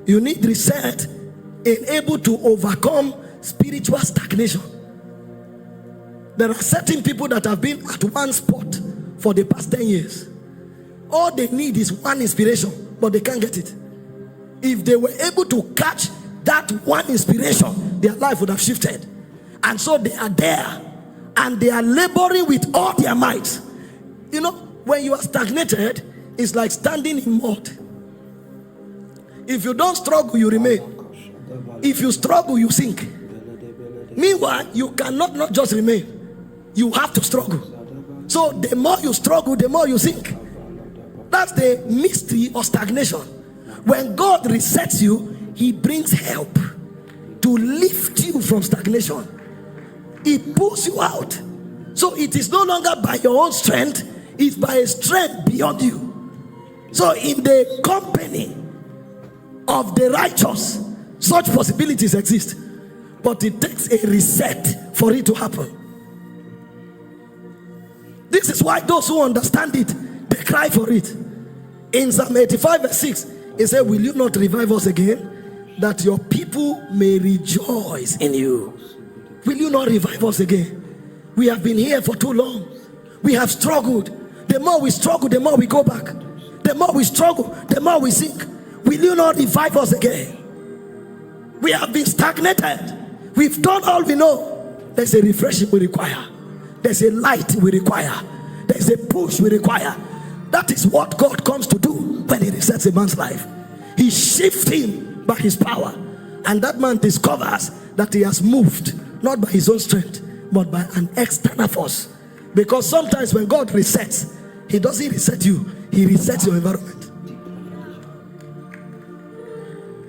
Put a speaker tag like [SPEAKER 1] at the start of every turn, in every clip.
[SPEAKER 1] You need reset in able to overcome spiritual stagnation. There are certain people that have been at one spot for the past 10 years. All they need is one inspiration, but they can't get it. If they were able to catch that one inspiration, their life would have shifted. And so they are there, and they are laboring with all their might. You know, when you are stagnated, it's like standing in mud. If you don't struggle, you remain. If you struggle, you sink. Meanwhile, you cannot not just remain. You have to struggle. So the more you struggle, the more you sink. That's the mystery of stagnation. When God resets you, he brings help to lift you from stagnation. He pulls you out. So it is no longer by your own strength, it's by a strength beyond you. So in the company of the righteous, such possibilities exist, but it takes a reset for it to happen. This is why those who understand it, they cry for it. In Psalm 85 verse 6, it said, will you not revive us again, that your people may rejoice in you? Will you not revive us again? We have been here for too long. We have struggled. The more we struggle, the more we go back. The more we struggle, the more we sink. Will you not revive us again? We have been stagnated. We've done all we know. There's a refreshing we require. There's a light we require. There's a push we require. That is what God comes to do when he resets a man's life. He shifts him by his power, and that man discovers that he has moved not by his own strength, but by an external force. Because sometimes when God resets, he doesn't reset you, he resets your environment.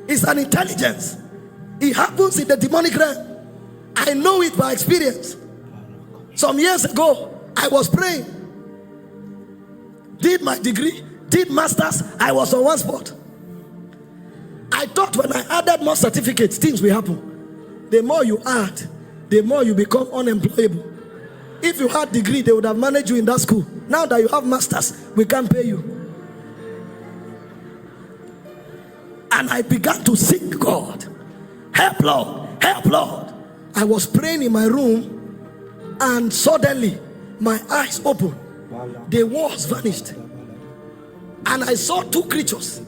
[SPEAKER 1] It's an intelligence. It happens in the demonic realm. I know it by experience. Some years ago, I was praying, did my degree, did masters. I was on one spot. I thought when I added more certificates, things will happen. The more you add, the more you become unemployable. If you had degree, they would have managed you in that school. Now that you have masters, we can't pay you. And I began to seek God. Help, Lord, help, Lord. I was praying in my room, and suddenly my eyes opened. The walls vanished, and I saw two creatures.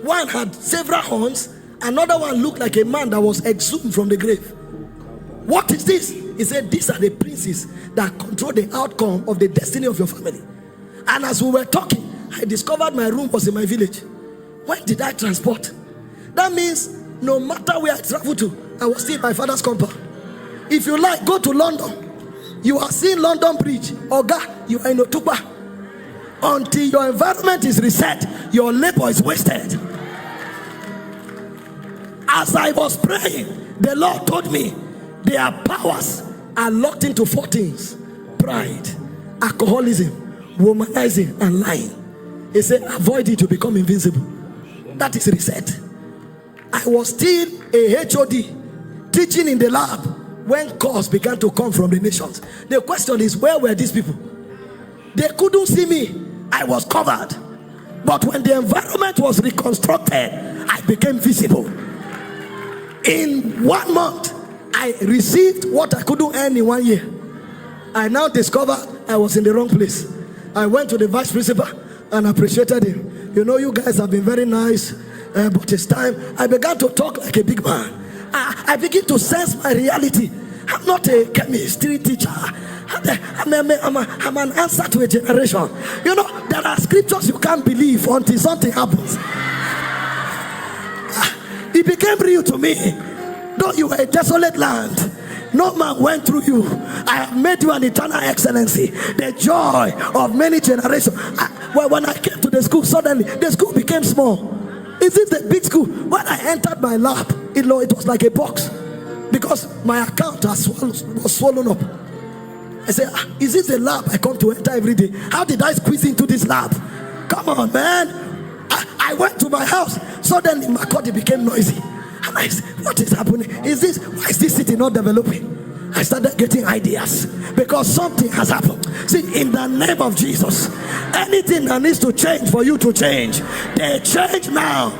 [SPEAKER 1] One had several horns, another one looked like a man that was exhumed from the grave. What is this? He said, these are the princes that control the outcome of the destiny of your family. And as we were talking, I discovered my room was in my village. When did I transport? That means no matter where I travel to, I was still in my father's compound. If you like, go to London. You are seeing London Bridge. Oga, you are in Otuba. Until your environment is reset, your labor is wasted. As I was praying, the Lord told me their powers are locked into four things: pride, alcoholism, womanizing, and lying. He said, avoid it to become invincible. That is reset. I was still a HOD teaching in the lab when calls began to come from the nations. The question is, where were these people? They couldn't see me. I was covered. But when the environment was reconstructed, I became visible. In 1 month, I received what I couldn't earn in 1 year. I now discovered I was in the wrong place. I went to the vice principal and appreciated him. You know, you guys have been very nice, but it's time. I began to talk like a big man. I begin to sense my reality. I'm not a chemistry teacher. I'm an answer to a generation. You know, there are scriptures you can't believe until something happens. It became real to me. Though you were a desolate land, no man went through you. I have made you an eternal excellency, the joy of many generations. When I came to the school, suddenly the school became small. Is it the big school? When I entered my lab, it was like a box, because my account was swollen up. I said, is this the lab I come to enter every day? How did I squeeze into this lab? Come on, man. I went to my house. Suddenly my body became noisy. And I said, what is happening? Why is this city not developing? I started getting ideas, because something has happened. See, in the name of Jesus, anything that needs to change for you to change, they change now.